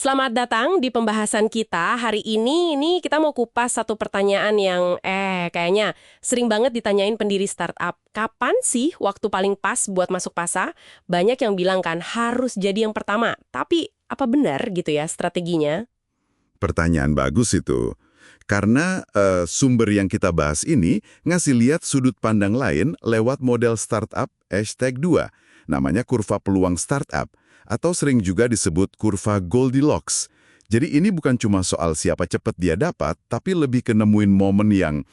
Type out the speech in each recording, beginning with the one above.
Selamat datang di pembahasan kita. Hari ini kita mau kupas satu pertanyaan yang kayaknya sering banget ditanyain pendiri startup. Kapan sih waktu paling pas buat masuk pasar? Banyak yang bilang kan harus jadi yang pertama. Tapi apa benar gitu ya strateginya? Pertanyaan bagus itu. Karena sumber yang kita bahas ini ngasih lihat sudut pandang lain lewat model startup #2, namanya kurva peluang startup, atau sering juga disebut kurva Goldilocks. Jadi ini bukan cuma soal siapa cepat dia dapat, tapi lebih ke nemuin momen yang,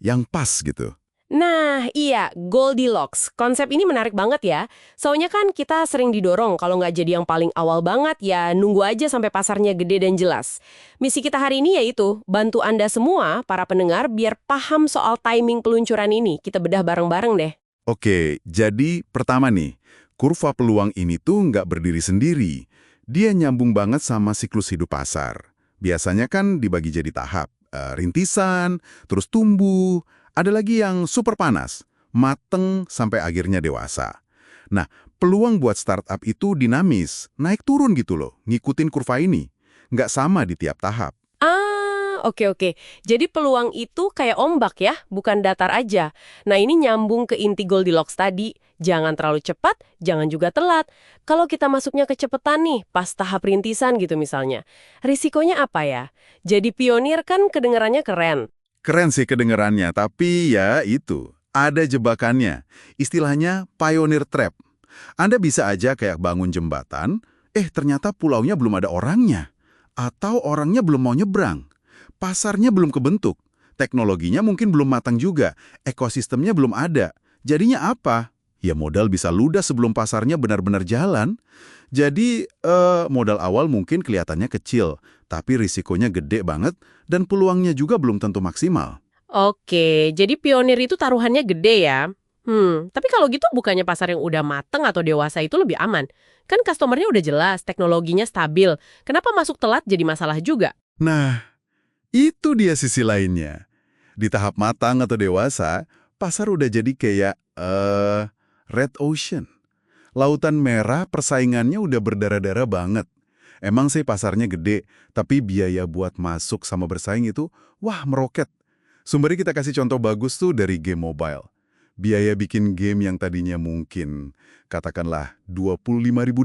yang pas gitu. Nah, iya, Goldilocks. Konsep ini menarik banget ya. Soalnya kan kita sering didorong kalau nggak jadi yang paling awal banget, ya nunggu aja sampai pasarnya gede dan jelas. Misi kita hari ini yaitu bantu Anda semua, para pendengar, biar paham soal timing peluncuran ini. Kita bedah bareng-bareng deh. Oke, jadi pertama nih, kurva peluang ini tuh nggak berdiri sendiri. Dia nyambung banget sama siklus hidup pasar. Biasanya kan dibagi jadi tahap, rintisan, terus tumbuh, ada lagi yang super panas, mateng sampai akhirnya dewasa. Nah, peluang buat startup itu dinamis, naik turun gitu loh, ngikutin kurva ini. Nggak sama di tiap tahap. Oke. Jadi peluang itu kayak ombak ya, bukan datar aja. Nah, ini nyambung ke inti Goldilocks tadi. Jangan terlalu cepat, jangan juga telat. Kalau kita masuknya kecepatan nih, pas tahap rintisan gitu misalnya. Risikonya apa ya? Jadi pionir kan kedengarannya keren. Keren sih kedengerannya, tapi ya itu, ada jebakannya. Istilahnya pioneer trap. Anda bisa aja kayak bangun jembatan, ternyata pulaunya belum ada orangnya. Atau orangnya belum mau nyebrang. Pasarnya belum kebentuk. Teknologinya mungkin belum matang juga. Ekosistemnya belum ada. Jadinya apa? Ya modal bisa ludah sebelum pasarnya benar-benar jalan. Jadi modal awal mungkin kelihatannya kecil, tapi risikonya gede banget dan peluangnya juga belum tentu maksimal. Oke, jadi pionir itu taruhannya gede ya. Tapi kalau gitu bukannya pasar yang udah mateng atau dewasa itu lebih aman? Kan customernya udah jelas, teknologinya stabil. Kenapa masuk telat jadi masalah juga? Nah, itu dia sisi lainnya. Di tahap matang atau dewasa, pasar udah jadi kayak red ocean. Lautan merah persaingannya udah berdarah-darah banget. Emang sih pasarnya gede, tapi biaya buat masuk sama bersaing itu, wah meroket. Sumbernya kita kasih contoh bagus tuh dari game mobile. Biaya bikin game yang tadinya mungkin, katakanlah $25.000,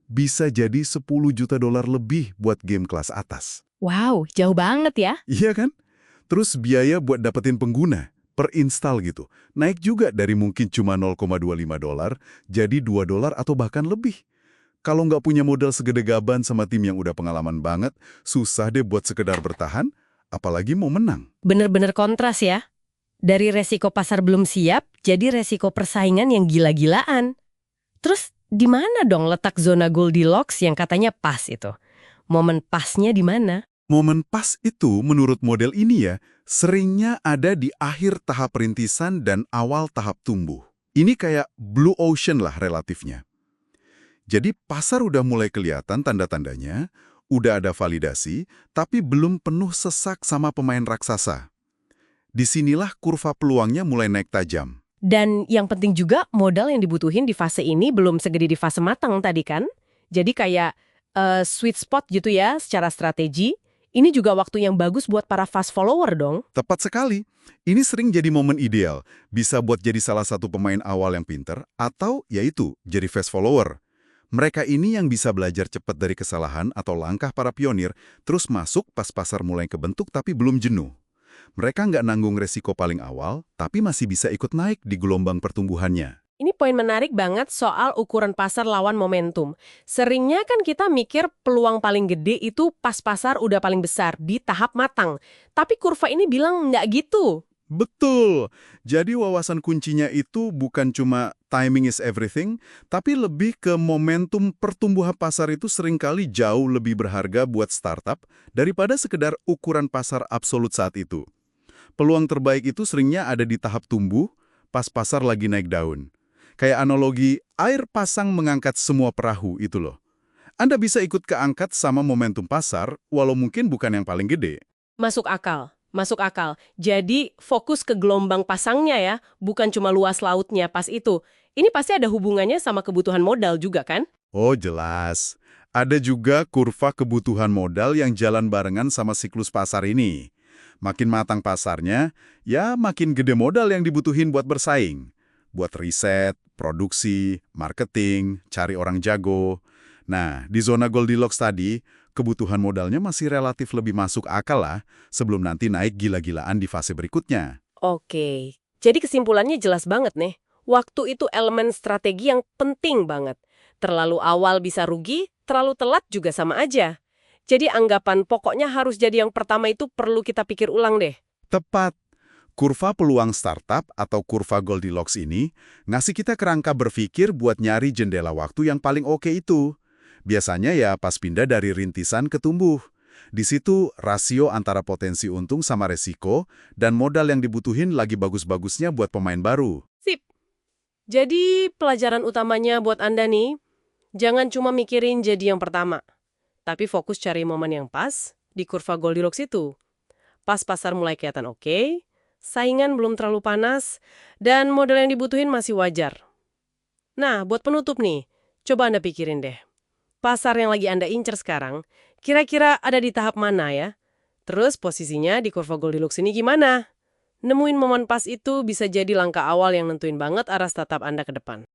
bisa jadi $10 juta lebih buat game kelas atas. Wow, jauh banget ya. Iya kan? Terus biaya buat dapetin pengguna, per install gitu, naik juga dari mungkin cuma $0,25 jadi $2 atau bahkan lebih. Kalau nggak punya modal segede gaban sama tim yang udah pengalaman banget, susah deh buat sekedar bertahan, apalagi mau menang. Bener-bener kontras ya. Dari resiko pasar belum siap, jadi resiko persaingan yang gila-gilaan. Terus di mana dong letak zona Goldilocks yang katanya pas itu? Momen pasnya di mana? Momen pas itu menurut model ini ya, seringnya ada di akhir tahap rintisan dan awal tahap tumbuh. Ini kayak blue ocean lah relatifnya. Jadi pasar udah mulai kelihatan tanda-tandanya, udah ada validasi, tapi belum penuh sesak sama pemain raksasa. Disinilah kurva peluangnya mulai naik tajam. Dan yang penting juga modal yang dibutuhin di fase ini belum segede di fase matang tadi kan? Jadi kayak sweet spot gitu ya secara strategi. Ini juga waktu yang bagus buat para fast follower dong. Tepat sekali. Ini sering jadi momen ideal. Bisa buat jadi salah satu pemain awal yang pinter, atau yaitu jadi fast follower. Mereka ini yang bisa belajar cepat dari kesalahan atau langkah para pionir, terus masuk pas pasar mulai kebentuk tapi belum jenuh. Mereka nggak nanggung resiko paling awal, tapi masih bisa ikut naik di gelombang pertumbuhannya. Ini poin menarik banget soal ukuran pasar lawan momentum. Seringnya kan kita mikir peluang paling gede itu pas pasar udah paling besar, di tahap matang. Tapi kurva ini bilang nggak gitu. Betul. Jadi wawasan kuncinya itu bukan cuma timing is everything, tapi lebih ke momentum pertumbuhan pasar itu seringkali jauh lebih berharga buat startup daripada sekedar ukuran pasar absolut saat itu. Peluang terbaik itu seringnya ada di tahap tumbuh, pas pasar lagi naik daun. Kayak analogi air pasang mengangkat semua perahu itu loh. Anda bisa ikut keangkat sama momentum pasar, walau mungkin bukan yang paling gede. Masuk akal. Masuk akal. Jadi fokus ke gelombang pasangnya ya, bukan cuma luas lautnya pas itu. Ini pasti ada hubungannya sama kebutuhan modal juga kan? Oh jelas, Ada juga kurva kebutuhan modal yang jalan barengan sama siklus pasar ini. Makin matang pasarnya, ya makin gede modal yang dibutuhin buat bersaing. Buat riset, produksi, marketing, cari orang jago. Nah, di zona Goldilocks tadi, kebutuhan modalnya masih relatif lebih masuk akal lah sebelum nanti naik gila-gilaan di fase berikutnya. Oke, jadi kesimpulannya jelas banget nih. Waktu itu elemen strategi yang penting banget. Terlalu awal bisa rugi, terlalu telat juga sama aja. Jadi anggapan pokoknya harus jadi yang pertama itu perlu kita pikir ulang deh. Tepat. Kurva peluang startup atau kurva Goldilocks ini ngasih kita kerangka berpikir buat nyari jendela waktu yang paling oke itu. Biasanya ya pas pindah dari rintisan ke tumbuh. Di situ rasio antara potensi untung sama resiko dan modal yang dibutuhin lagi bagus-bagusnya buat pemain baru. Sip. Jadi pelajaran utamanya buat Anda nih, jangan cuma mikirin jadi yang pertama, tapi fokus cari momen yang pas di kurva Goldilocks itu. Pas pasar mulai kelihatan oke, saingan belum terlalu panas, dan modal yang dibutuhin masih wajar. Nah, buat penutup nih, coba Anda pikirin deh. Pasar yang lagi Anda incer sekarang, kira-kira ada di tahap mana ya? Terus posisinya di kurva Goldilocks ini gimana? Nemuin momen pas itu bisa jadi langkah awal yang nentuin banget arah startup Anda ke depan.